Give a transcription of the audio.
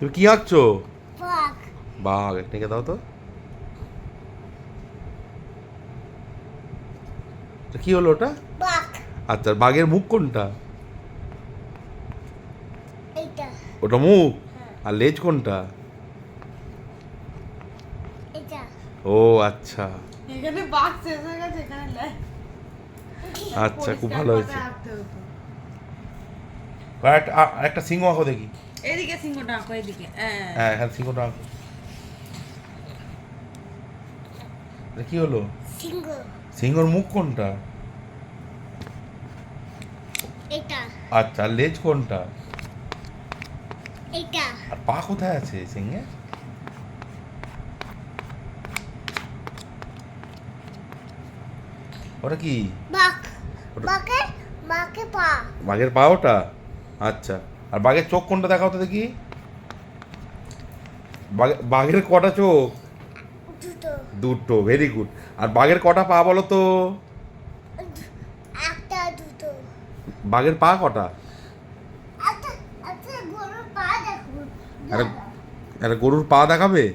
তুমি কি আঁকছো? বাঘ। বাঘ, এটাকে দাও তো। কি হলো ওটা? বাঘ। আচ্ছা, বাঘের মুখ কোনটা? এইটা। ওটা মুখ। হ্যাঁ। আর লেজ কোনটা? এটা। ও আচ্ছা এখানে বাঘ শেষ হয়ে গেছে, এখানে আচ্ছা, খুব ভালো হয়েছে। আঁকতে হতো। একটা সিংহ আঁকো দেখি। এদিকে সিংহটা আঁকো, এদিকে। হ্যাঁ হ্যাঁ, সিংহটা আঁকো। এটা কি হলো? সিংহ। সিংহর মুখ কোনটা? এটা। আচ্ছা, আর লেজ কোনটা? এটা। আর পা কোথায় আছে সিংহের? ওটা কি? বাঘ। ওটা- বাঘের মাকে পা। বাঘের পা ওটা? আচ্ছা, আর বাঘের চোখ কোনটা দেখাও তো দেখি। বাঘের কটা চোখ? দুটো। দুটো, ভেরি গুড। আর বাঘের কটা পা বলো তো? একটা দুটো। বাঘের পা কটা? একটা একটা গরুর পা দেখো। একটা একটা গরুর পা দেখাবে?